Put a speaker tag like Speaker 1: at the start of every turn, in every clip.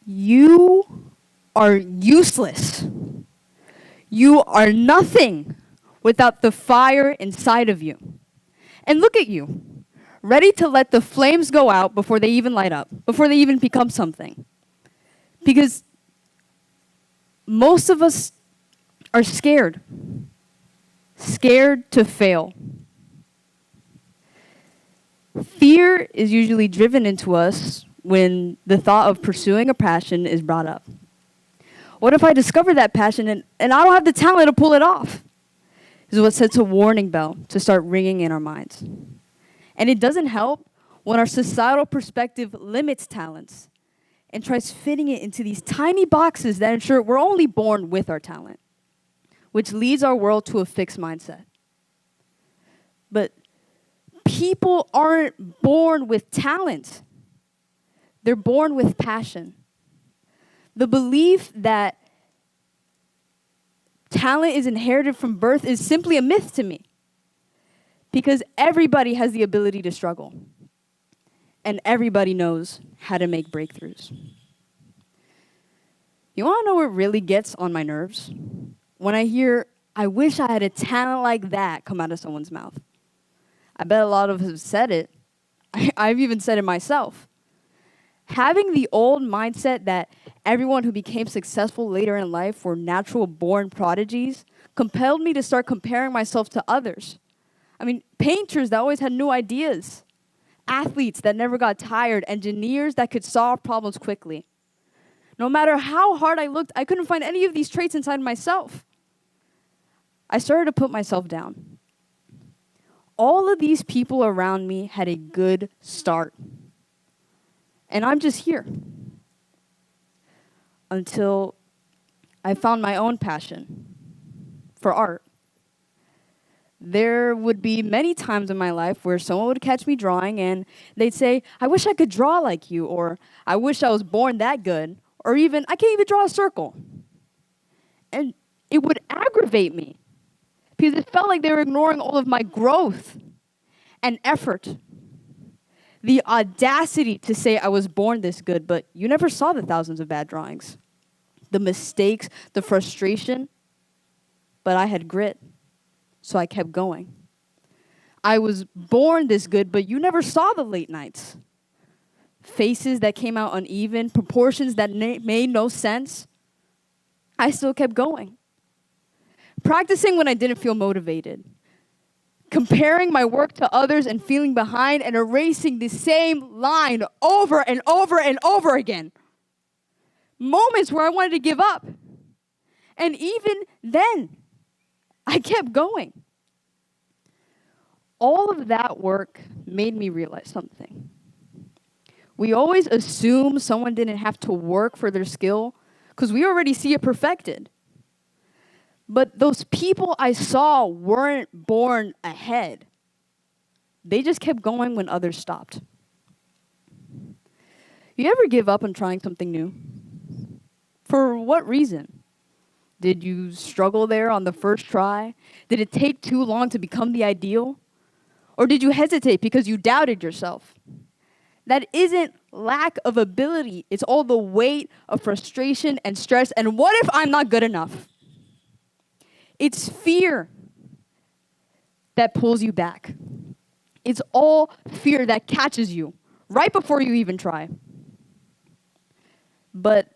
Speaker 1: You are useless. You are nothing without the fire inside of you. And look at you, ready to let the flames go out before they even light up, before they even become something. Because most of us are scared. Scared to fail. Fear is usually driven into us when the thought of pursuing a passion is brought up. What if I discover that passion and I don't have the talent to pull it off? This is what sets a warning bell to start ringing in our minds. And it doesn't help when our societal perspective limits talents and tries fitting it into these tiny boxes that ensure we're only born with our talent, which leads our world to a fixed mindset. But people aren't born with talent. They're born with passion. The belief that talent is inherited from birth is simply a myth to me. Because everybody has the ability to struggle. And everybody knows how to make breakthroughs. You want to know what really gets on my nerves? When I hear, I wish I had a talent like that come out of someone's mouth. I bet a lot of us have said it. I've even said it myself. Having the old mindset that everyone who became successful later in life were natural-born prodigies compelled me to start comparing myself to others. I mean, painters that always had new ideas, athletes that never got tired, engineers that could solve problems quickly. No matter how hard I looked, I couldn't find any of these traits inside myself. I started to put myself down. All of these people around me had a good start. And I'm just here. Until I found my own passion for art. There would be many times in my life where someone would catch me drawing and they'd say, I wish I could draw like you, or I wish I was born that good, or even, I can't even draw a circle. And it would aggravate me because it felt like they were ignoring all of my growth and effort. The audacity to say I was born this good, but you never saw the thousands of bad drawings. The mistakes, the frustration, but I had grit. So I kept going. I was born this good, but you never saw the late nights. Faces that came out uneven, proportions that made no sense. I still kept going. Practicing when I didn't feel motivated. Comparing my work to others and feeling behind and erasing the same line over and over and over again. Moments where I wanted to give up. And even then, I kept going. All of that work made me realize something. We always assume someone didn't have to work for their skill because we already see it perfected. But those people I saw weren't born ahead. They just kept going when others stopped. You ever give up on trying something new? For what reason? Did you struggle there on the first try? Did it take too long to become the ideal? Or did you hesitate because you doubted yourself? That isn't lack of ability. It's all the weight of frustration and stress. And what if I'm not good enough? It's fear that pulls you back. It's all fear that catches you right before you even try. But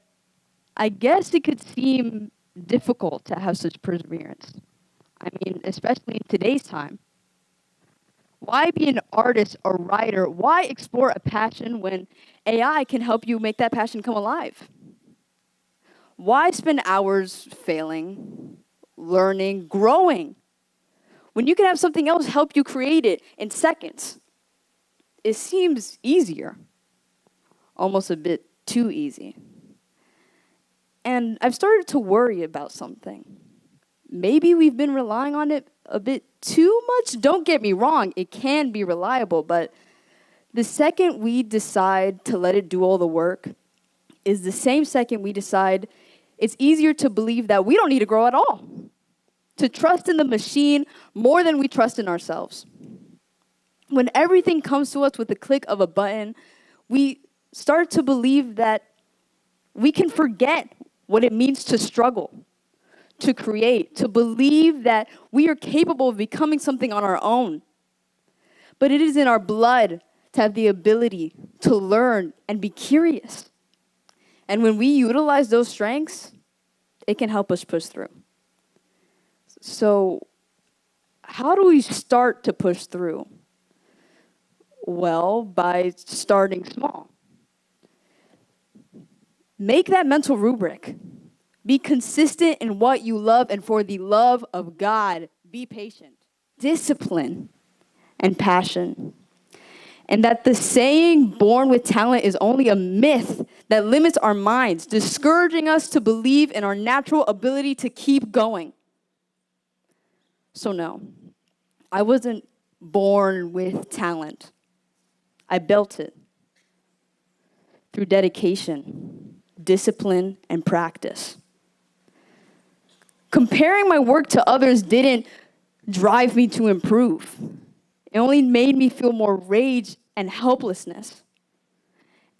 Speaker 1: I guess it could seem difficult to have such perseverance. I mean, especially in today's time. Why be an artist or writer? Why explore a passion when AI can help you make that passion come alive? Why spend hours failing, learning, growing, when you can have something else help you create it in seconds? It seems easier, almost a bit too easy. And I've started to worry about something. Maybe we've been relying on it a bit too much. Don't get me wrong, it can be reliable, but the second we decide to let it do all the work is the same second we decide it's easier to believe that we don't need to grow at all, to trust in the machine more than we trust in ourselves. When everything comes to us with the click of a button, we start to believe that We can forget what it means to struggle, to create, to believe that we are capable of becoming something on our own. But it is in our blood to have the ability to learn and be curious. And when we utilize those strengths, it can help us push through. So, how do we start to push through? Well, by starting small. Make that mental rubric. Be consistent in what you love, and for the love of God, be patient. Discipline and passion. And that the saying, born with talent, is only a myth that limits our minds, discouraging us to believe in our natural ability to keep going. So no, I wasn't born with talent. I built it through dedication, discipline, and practice. Comparing my work to others didn't drive me to improve. It only made me feel more rage and helplessness.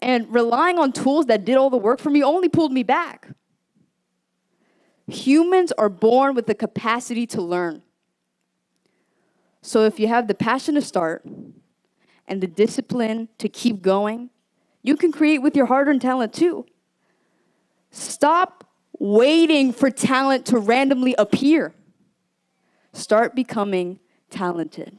Speaker 1: And relying on tools that did all the work for me only pulled me back. Humans are born with the capacity to learn. So if you have the passion to start and the discipline to keep going, you can create with your hard-earned talent too. Stop waiting for talent to randomly appear. Start becoming talented.